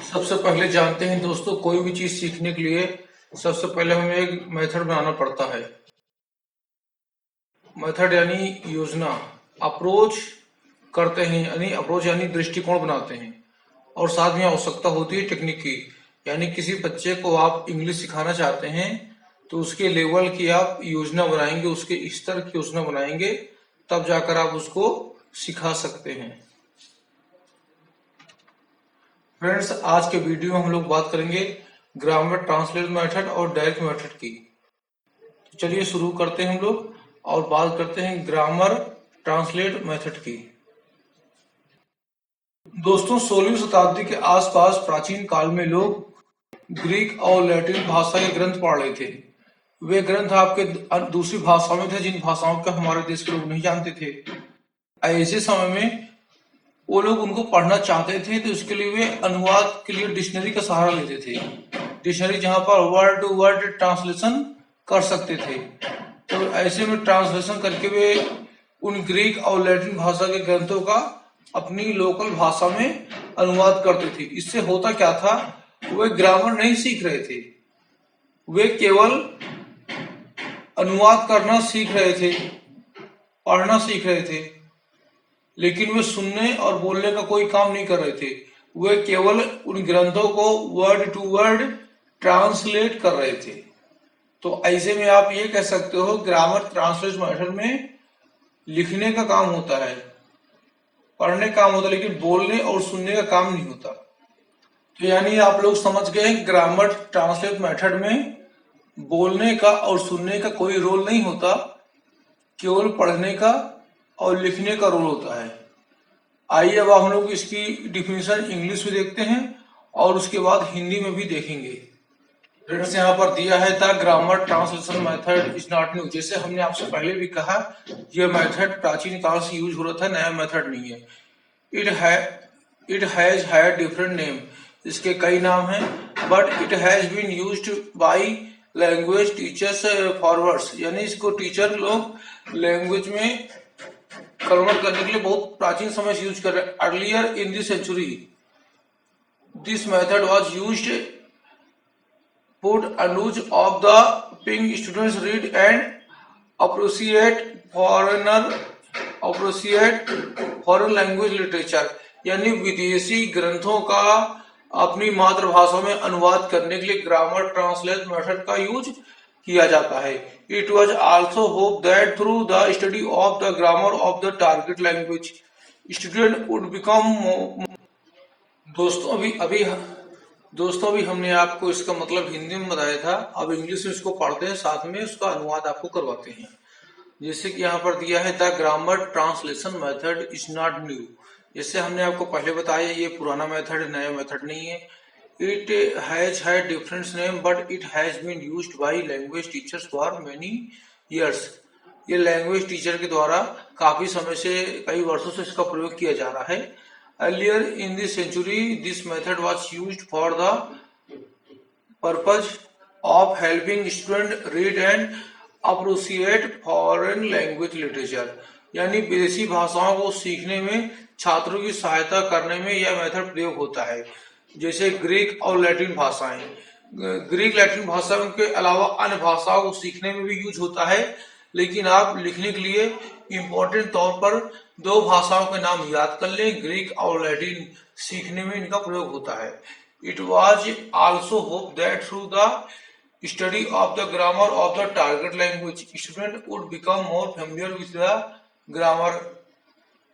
सबसे पहले जानते हैं दोस्तों, कोई भी चीज सीखने के लिए सबसे पहले हमें एक मेथड बनाना पड़ता है। मेथड यानी योजना, अप्रोच करते हैं यानी अप्रोच यानी दृष्टिकोण बनाते हैं। और साथ में आवश्यकता होती है टेक्निक की, यानी किसी बच्चे को आप इंग्लिश सिखाना चाहते हैं तो उसके लेवल की आप योजना बनाएंगे, उसके स्तर की योजना बनाएंगे, तब जाकर आप उसको सिखा सकते हैं। फ्रेंड्स, आज के वीडियो में हम लोग बात करेंगे ग्रामर ट्रांसलेट मेथड और डायरेक्ट मेथड की। तो चलिए शुरू करते हैं हम लोग और बात करते हैं ग्रामर ट्रांसलेट मेथड की। दोस्तों, 16वीं शताब्दी के आसपास प्राचीन काल में लोग ग्रीक और लैटिन भाषा के ग्रंथ पढ़ रहे थे। वे ग्रंथ आपके दूसरी भाषाओं में थे, जिन भाषाओं को हमारे देश के लोग नहीं जानते थे। ऐसे समय में वो लोग उनको पढ़ना चाहते थे तो उसके लिए वे अनुवाद के लिए डिक्शनरी का सहारा लेते थे। डिक्शनरी जहां पर वर्ड टू वर्ड ट्रांसलेशन कर सकते थे। तो ऐसे में ट्रांसलेशन करके वे उन ग्रीक और लैटिन भाषा के ग्रंथों का अपनी लोकल भाषा में अनुवाद करते थे। इससे होता क्या था, वे ग्रामर नहीं सीख रहे थे, वे केवल अनुवाद करना सीख रहे थे, पढ़ना सीख रहे थे, लेकिन वे सुनने और बोलने का कोई काम नहीं कर रहे थे। वे केवल उन ग्रंथों को वर्ड टू वर्ड ट्रांसलेट कर रहे थे। तो ऐसे में आप ये कह सकते हो, ग्रामर ट्रांसलेट मेथड में लिखने का काम होता है, पढ़ने का काम होता है, लेकिन बोलने और सुनने का काम नहीं होता। तो यानी आप लोग समझ गए, ग्रामर ट्रांसलेट मेथड में बोलने का और सुनने का कोई रोल नहीं होता, केवल पढ़ने का और लिखने का रोल होता है। आइए अब हम लोग इसकी डिफिनेशन इंग्लिश में देखते हैं और उसके बाद हिंदी में भी देखेंगे। फ्रेंड्स, यहाँ पर दिया है the grammar translation method is not new. जैसे हमने आपसे पहले भी कहा, यह मेथड प्राचीन काल से यूज हो रहा था, नया मेथड नहीं है। It has had different name, इसके कई नाम हैं, but it has been used by language teachers forwards, यानी इसको टीचर लोग लैंग्वेज में कन्वर्ट करने के लिए बहुत प्राचीन समय से यूज कर रहे हैं। Earlier in this century this method was used put knowledge of the ping students read and appreciate foreign language literature, यानी विदेशी ग्रंथों का अपनी मातृभाषा में अनुवाद करने के लिए ग्रामर ट्रांसलेट मेथड का यूज किया जाता है। It was also hope that through the study of the grammar of the target language student would become. दोस्तों अभी हमने आपको इसका मतलब हिंदी में बताया था, अब इंग्लिश में इसको पढ़ते हैं, साथ में उसका अनुवाद आपको करवाते हैं। जैसे कि यहाँ पर दिया है, the grammar translation method is not new. जैसे हमने आपको पहले बताया, ये पुराना मेथड है, नया मेथड नहीं है। It has had different name but it has been used by language teachers for many years. ये लैंग्वेज टीचर के द्वारा काफी समय से, कई वर्षों से इसका प्रयोग किया जा रहा है। Earlier in this century, this method was used for the purpose of helping students read and appreciate foreign language literature, यानी विदेशी भाषाओं को सीखने में छात्रों की सहायता करने में यह मेथड प्रयोग होता है। जैसे ग्रीक और लैटिन भाषाएं, ग्रीक लैटिन भाषा के अलावा अन्य भाषाओं को सीखने में भी यूज होता है, लेकिन आप लिखने के लिए इम्पोर्टेंट तौर पर दो भाषाओं के नाम याद कर लें, ग्रीक और लैटिन सीखने में इनका प्रयोग होता है। It was also hope that through the study of the grammar of the target language student would become more familiar with the grammar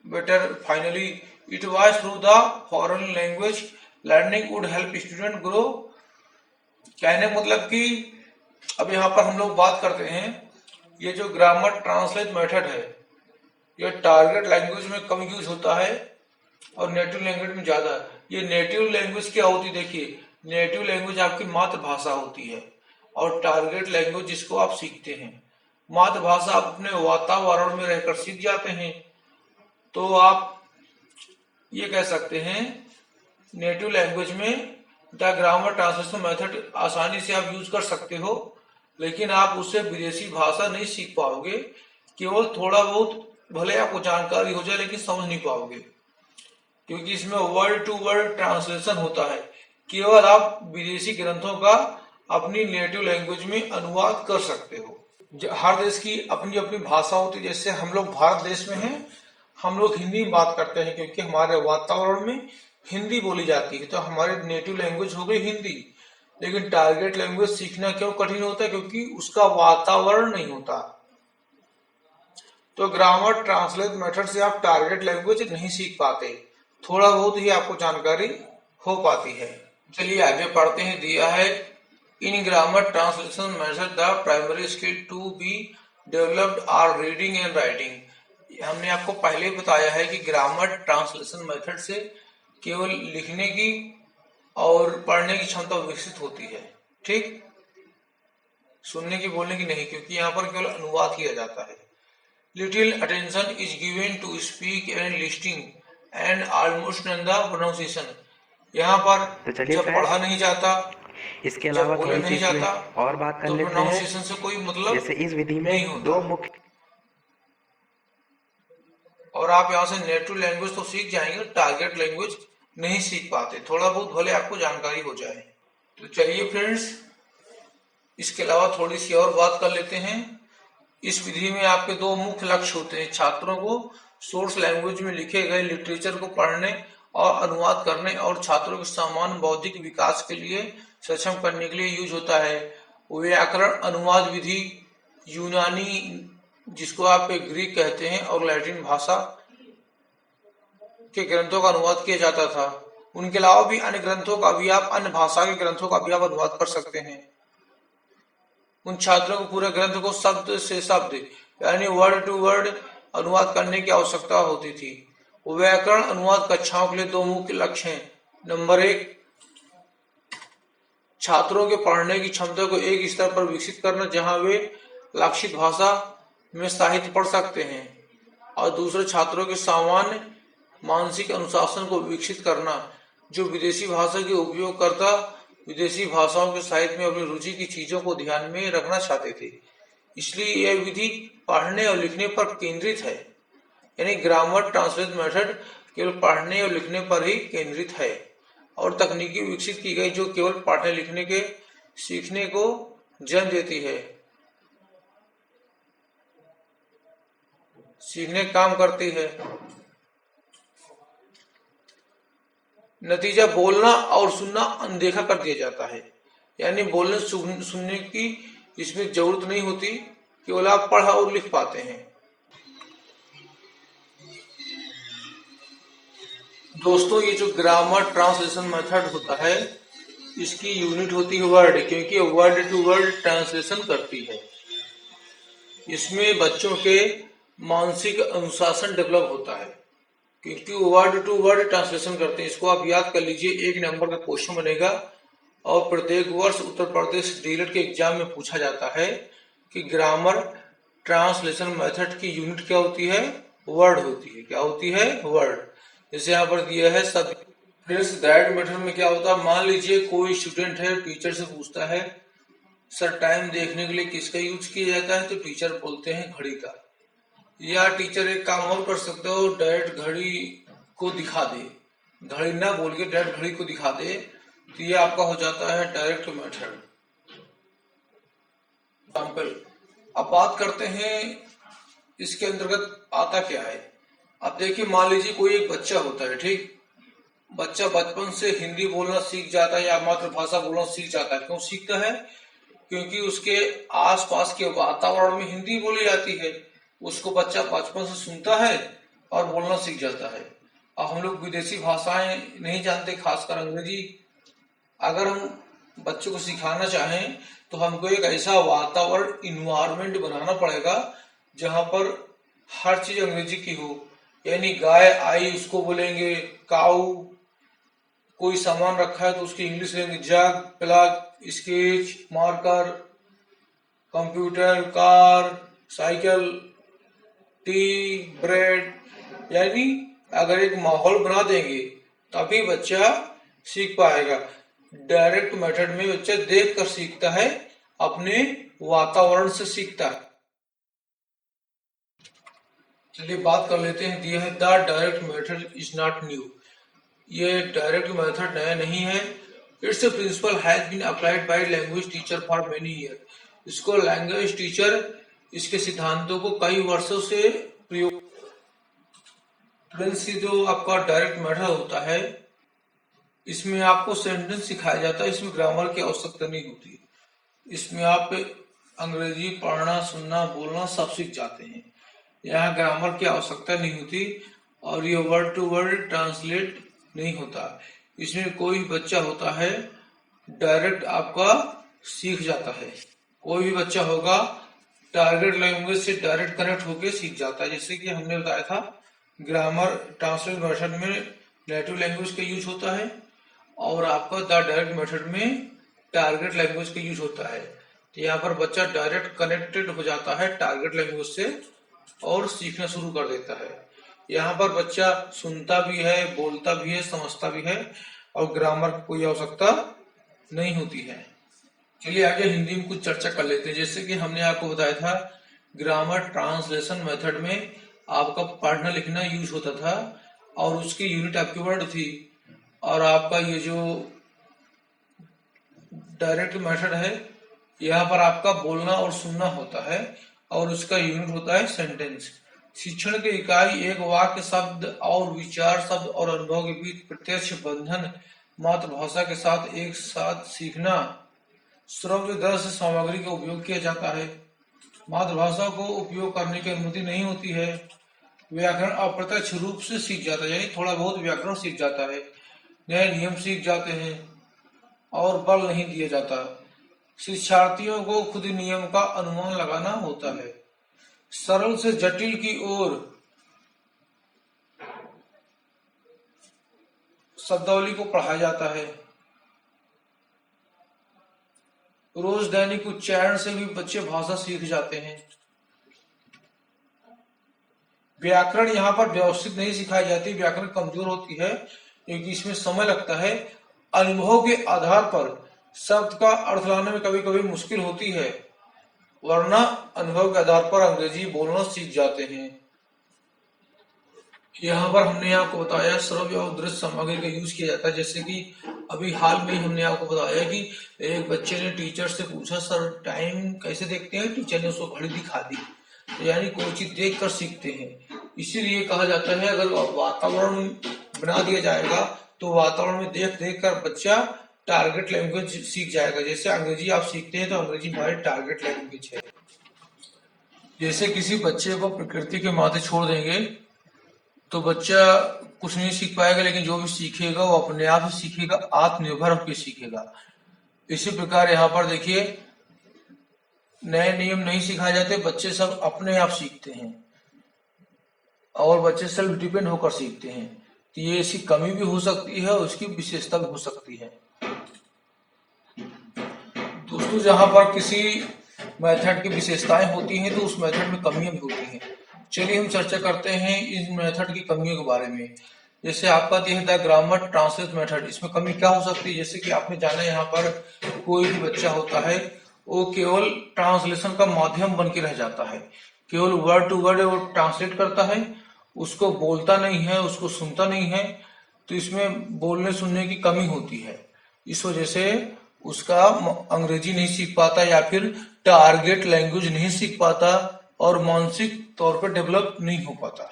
better. Finally it was through the foreign language learning would help student grow. कहने मतलब कि अब यहाँ पर हम लोग बात करते हैं, ये जो ग्रामर ट्रांसलेट मेथड है, ये टारगेट लैंग्वेज में कम यूज होता है और नेटिव लैंग्वेज में ज्यादा। ये नेटिव लैंग्वेज क्या होती है, देखिए, नेटिव लैंग्वेज आपकी मातृभाषा होती है और टारगेट लैंग्वेज जिसको आप सीखते हैं। मातृभाषा आप अपने वातावरण में रहकर सीख जाते हैं, तो आप ये कह सकते हैं नेटिव लैंग्वेज में द ग्रामर ट्रांसलेशन मेथड आसानी से आप यूज कर सकते हो, लेकिन आप उससे विदेशी भाषा नहीं सीख पाओगे। केवल थोड़ा बहुत भले आपको जानकारी हो जाए, लेकिन समझ नहीं पाओगे, क्योंकि इसमें वर्ड टू वर्ड ट्रांसलेशन होता है। केवल आप विदेशी ग्रंथों का अपनी नेटिव लैंग्वेज में अनुवाद कर सकते हो। हर देश की अपनी अपनी भाषा होती है। जैसे हम लोग भारत देश में हैं, हम लोग हिंदी में बात करते हैं क्योंकि हमारे वातावरण में हिंदी बोली जाती है, तो हमारी नेटिव लैंग्वेज हो गई हिंदी। लेकिन टारगेट लैंग्वेज सीखना क्यों कठिन होता है? क्योंकि उसका वातावरण नहीं होता। तो ग्रामर ट्रांसलेट मेथड से आप टारगेट लैंग्वेज नहीं सीख पाते, थोड़ा बहुत ही आपको जानकारी हो पाती है। चलिए आगे पढ़ते हैं। दिया है in grammar translation method the primary skill to be developed are reading and writing. हमने आपको पहले ही बताया है कि ग्रामर ट्रांसलेशन मेथड से केवल लिखने की और पढ़ने की क्षमता विकसित होती है, ठीक, सुनने की बोलने की नहीं, क्योंकि यहाँ पर केवल अनुवाद किया जाता है। Little attention is given to speak and listening and almost none the pronunciation. यहाँ पर तो चलिए जब फ्रेंड्स, पढ़ा नहीं जाता, इसके जब अलावा बोला थोड़ी सी नहीं इसमें जाता, और बात कर तो लेते हैं। प्रोनाउंसिएशन से कोई मतलब जैसे इस विधि नहीं में होता। दो मुख्य, और आप यहाँ से नेटिव लैंग्वेज तो सीख जाएंगे, टारगेट लैंग्वेज नहीं सीख पाते, थोड़ा बहुत भले आपको जानकारी हो जाए। तो चलिए फ्रेंड्स, इसके अलावा थोड़ी सी और बात कर लेते हैं। इस विधि में आपके दो मुख्य लक्ष्य होते हैं। छात्रों को सोर्स लैंग्वेज में लिखे गए लिटरेचर को पढ़ने और अनुवाद करने और छात्रों के सामान्य बौद्धिक विकास के लिए सक्षम करने के लिए यूज होता है। व्याकरण अनुवाद विधि यूनानी, जिसको आप ग्रीक कहते हैं, और लैटिन भाषा के ग्रंथों का अनुवाद किया जाता था। उनके अलावा भी अन्य ग्रंथों का भी आप, अन्य भाषा के ग्रंथों का भी आप अनुवाद कर सकते हैं। उन छात्रों को पूरे ग्रंथ को शब्द से शब्द यानी वर्ड टू वर्ड अनुवाद करने की आवश्यकता होती थी। व्याकरण अनुवाद कक्षाओं के लिए दो मुख्य लक्ष्य हैं। नंबर एक, छात्रों के पढ़ने की क्षमता को एक स्तर पर विकसित करना जहां वे लक्षित भाषा में साहित्य पढ़ सकते हैं, और दूसरे, छात्रों के सामान्य मानसिक अनुशासन को विकसित करना जो विदेशी भाषा के उपयोगकर्ता विदेशी भाषाओं के साहित्य में अपनी रुचि की चीजों को ध्यान में रखना चाहते थे। इसलिए यह विधि पढ़ने और लिखने पर केंद्रित है। यानी ग्रामर ट्रांसलेट मेथड केवल पढ़ने और लिखने पर ही केंद्रित है, और तकनीकी विकसित की गई जो केवल पढ़ने लिखने के सीखने को जन्म देती है, सीखने का काम करती है। नतीजा बोलना और सुनना अनदेखा कर दिया जाता है। यानी बोलने सुनने की इसमें जरूरत नहीं होती, केवल आप पढ़ और लिख पाते हैं। दोस्तों, ये जो ग्रामर ट्रांसलेशन मेथड होता है, इसकी यूनिट होती है वर्ड, क्योंकि वर्ड टू वर्ड ट्रांसलेशन करती है। इसमें बच्चों के मानसिक अनुशासन डेवलप होता है, क्योंकि वर्ड टू वर्ड ट्रांसलेशन करते हैं। इसको आप याद कर लीजिए, 1 नंबर का क्वेश्चन बनेगा, और प्रत्येक वर्ष उत्तर प्रदेश डीएलएड के एग्जाम में पूछा जाता है कि ग्रामर ट्रांसलेशन मेथड की यूनिट क्या होती है? वर्ड होती है। क्या होती है? वर्ड। जैसे यहाँ पर दिया है सब। फ्रेंड्स, गाइड मेथड में क्या होता है? मान लीजिए कोई स्टूडेंट है, टीचर से पूछता है सर टाइम देखने के लिए किसका यूज किया जाता है, तो टीचर बोलते हैं घड़ी का। या टीचर एक काम और कर सकते हो, डायरेक्ट घड़ी को दिखा दे, घड़ी ना बोल के डायरेक्ट घड़ी को दिखा दे, तो ये आपका हो जाता है डायरेक्ट मेथड। एग्जाम्पल, अब बात करते हैं इसके अंतर्गत आता क्या है। अब देखिए, मान लीजिए कोई एक बच्चा होता है, ठीक, बच्चा बचपन से हिंदी बोलना सीख जाता है या मातृभाषा बोलना सीख जाता है। क्यों सीखता है? क्योंकि उसके आसपास के वातावरण में हिंदी बोली जाती है। उसको बच्चा बचपन से सुनता है और बोलना सीख जाता है। अब हम लोग विदेशी भाषाएं नहीं जानते, खासकर अंग्रेजी। अगर हम बच्चों को सिखाना चाहें तो हमको एक ऐसा वातावरण, इन्वायरमेंट बनाना पड़ेगा जहां पर हर चीज अंग्रेजी की हो। यानी गाय आई उसको बोलेंगे काऊ, कोई सामान रखा है तो उसकी इंग्लिश लेंगे jug, plug, sketch, marker, computer, car, cycle, tea, bread. यानी अगर एक माहौल बना देंगे तभी बच्चा सीख पाएगा। डायरेक्ट मेथड में बच्चा देख कर सीखता है, अपने वातावरण से सीखता है। चलिए बात कर लेते हैं। दिया है the direct method is not new. ये डायरेक्ट मेथड नया नहीं है, its principle has been applied by language teacher for many year. इसको लैंग्वेज टीचर इसके सिद्धांतों को कई वर्षों से प्रयोग। फ्लुएंसी जो आपका डायरेक्ट मेथड होता है, इसमें आपको सेंटेंस सिखाया जाता है, इसमें ग्रामर की आवश्यकता नहीं होती। इसमें आप अंग्रेजी पढ़ना, सुनना, बोलना सब सीख जाते हैं। यहाँ ग्रामर की आवश्यकता नहीं होती और ये वर्ड टू वर्ड ट्रांसलेट नहीं होता। इसमें कोई बच्चा होता है डायरेक्ट आपका सीख जाता है। कोई भी बच्चा होगा टारगेट लैंग्वेज से डायरेक्ट कनेक्ट होके सीख जाता है। जैसे कि हमने बताया था, ग्रामर ट्रांसलेट मेथड में नेटिव लैंग्वेज का यूज होता है और आपका द डायरेक्ट मेथड में टारगेट लैंग्वेज का यूज होता है। तो यहाँ पर बच्चा डायरेक्ट कनेक्टेड हो जाता है टारगेट लैंग्वेज से और सीखना शुरू कर देता है। यहाँ पर बच्चा सुनता भी है, बोलता भी है, समझता भी है और ग्रामर की कोई आवश्यकता नहीं होती है। चलिए आगे हिंदी में कुछ चर्चा कर लेते हैं। जैसे कि हमने आपको बताया था, ग्रामर ट्रांसलेशन मेथड में आपका पढ़ना लिखना यूज होता था और उसकी यूनिट आपकी वर्ड थी, और आपका ये जो डायरेक्ट मेथड है, यहाँ पर आपका बोलना और सुनना होता है और उसका यूनिट होता है सेंटेंस। शिक्षण की इकाई एक वाक्य, शब्द और विचार, शब्द और अनुभव के बीच प्रत्यक्ष बंधन, मातृभाषा के साथ एक साथ सीखना। श्रव्य दृश्य सामग्री का उपयोग किया जाता है। मातृभाषा को उपयोग करने की अनुमति नहीं होती है। व्याकरण अप्रत्यक्ष रूप से सीख जाता है, यानी थोड़ा बहुत व्याकरण सीख जाता है, नए नियम सीख जाते हैं और बल नहीं दिया जाता। शिक्षार्थियों को खुद नियम का अनुमान लगाना होता है। सरल से जटिल की ओर शब्दावली को पढ़ाया जाता है। रोज दैनिक उच्चारण से भी बच्चे भाषा सीख जाते हैं। व्याकरण यहाँ पर व्यवस्थित नहीं सिखाई जाती, व्याकरण कमजोर होती है क्योंकि इसमें समय लगता है। अनुभव के आधार पर शब्द का अर्थ लाने में कभी कभी मुश्किल होती है, वरना अनुभव के आधार पर अंग्रेजी बोलना सीख जाते हैं। यहाँ पर हमने आपको बताया श्रव्य और दृश्य सामग्री का यूज किया जाता है। जैसे कि अभी हाल में ही हमने आपको बताया कि एक बच्चे ने टीचर से पूछा, सर टाइम कैसे देखते हैं? टीचर ने उसको घड़ी दिखा दी। तो यानी कोई चीज देख कर सीखते हैं। इसीलिए कहा जाता है अगर वातावरण बना दिया जाएगा तो वातावरण में देख देख कर बच्चा टारगेट लैंग्वेज सीख जाएगा। जैसे अंग्रेजी आप सीखते हैं तो अंग्रेजी हमारी टारगेट लैंग्वेज है। जैसे किसी बच्चे को प्रकृति के माथे छोड़ देंगे तो बच्चा कुछ नहीं सीख पाएगा, लेकिन जो भी सीखेगा वो अपने आप ही सीखेगा, आत्मनिर्भर होकर सीखेगा। इसी प्रकार यहाँ पर देखिए, नए नियम नहीं सिखाए जाते, बच्चे सब अपने आप सीखते हैं और बच्चे सेल्फ डिपेंड होकर सीखते हैं। तो ये इसकी कमी भी हो सकती है और उसकी विशेषता भी हो सकती है। दोस्तों, जहां पर किसी मेथड की विशेषताएं होती हैं तो उस मेथड में कमियां भी होती हैं। चलिए हम चर्चा करते हैं इस मेथड की कमियों के बारे में। जैसे आपका दिया था ग्रामर ट्रांसलेट मेथड, इसमें कमी क्या हो सकती है? जैसे कि आपने जाना, यहाँ पर कोई भी बच्चा होता है वो केवल ट्रांसलेशन का माध्यम बन के रह जाता है, केवल वर्ड टू वर्ड वो ट्रांसलेट करता है, उसको बोलता नहीं है, उसको सुनता नहीं है। तो इसमें बोलने सुनने की कमी होती है। इस वजह से उसका अंग्रेजी नहीं सीख पाता या फिर टारगेट लैंग्वेज नहीं सीख पाता और मानसिक तौर पर डेवलप नहीं हो पाता।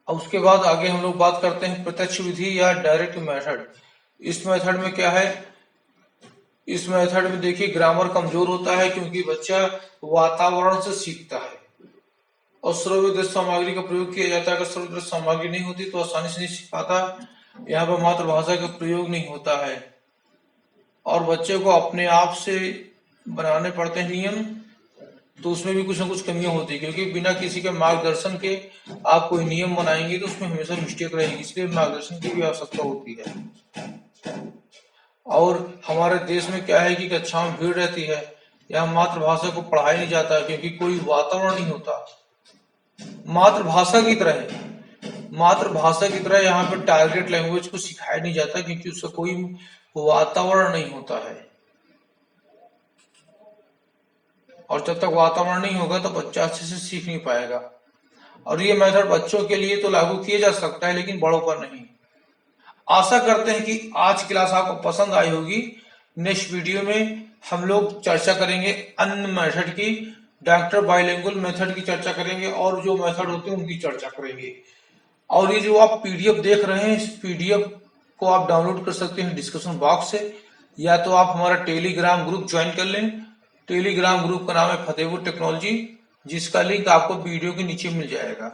अब उसके बाद आगे हम लोग बात करते हैं प्रत्यक्ष विधि या डायरेक्ट मेथड। इस मेथड में क्या है? इस मेथड में देखिए ग्रामर कमजोर होता है क्योंकि बच्चा वातावरण से सीखता है और श्रव्य दृश्य सामग्री का प्रयोग किया जाता है। अगर श्रव्य दृश्य सामग्री नहीं होती तो आसानी से नहीं सीख पाता। यहाँ पर मातृभाषा का प्रयोग नहीं होता है और बच्चे को अपने आप से बनाने पड़ते हैं नियम, तो उसमें भी कुछ ना कुछ कमियां होती है क्योंकि बिना किसी के मार्गदर्शन के आप कोई नियम बनाएंगे तो उसमें हमेशा मिस्टेक रहेगी, इसलिए मार्गदर्शन की भी आवश्यकता होती है। और हमारे देश में क्या है कि कक्षाओं में भीड़ रहती है, यहाँ मातृभाषा को पढ़ाया नहीं जाता क्योंकि कोई वातावरण नहीं होता। मातृभाषा की तरह यहाँ पर टारगेट लैंग्वेज को सिखाया नहीं जाता क्योंकि उसका कोई वातावरण नहीं होता है। और जब तक वातावरण नहीं होगा तो बच्चा अच्छे से सीख नहीं पाएगा। और ये मेथड बच्चों के लिए तो लागू किया जा सकता है लेकिन बड़ों पर नहीं। आशा करते हैं कि आज की क्लास आपको पसंद आई होगी। नेक्स्ट वीडियो में हम लोग चर्चा करेंगे अन्य मेथड की, डॉक्टर बाइलिंगुअल मेथड की चर्चा करेंगे और जो मेथड होते हैं उनकी चर्चा करेंगे। और ये जो आप पीडीएफ देख रहे हैं, इस पीडीएफ को आप डाउनलोड कर सकते हैं डिस्क्रिप्शन बॉक्स से, या तो आप हमारा टेलीग्राम ग्रुप ज्वाइन कर लें। टेलीग्राम ग्रुप का नाम है फतेहपुर टेक्नोलॉजी, जिसका लिंक आपको वीडियो के नीचे मिल जाएगा।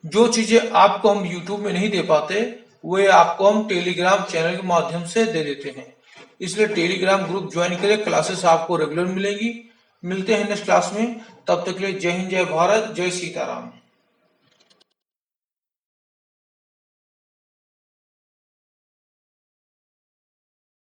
जो चीजें आपको हम यूट्यूब में नहीं दे पाते वे आपको हम टेलीग्राम चैनल के माध्यम से दे देते हैं, इसलिए टेलीग्राम ग्रुप ज्वाइन करें। क्लासेस आपको रेगुलर मिलेगी। मिलते हैं नेक्स्ट क्लास में, तब तक के लिए जय हिंद, जय भारत, जय सीताराम।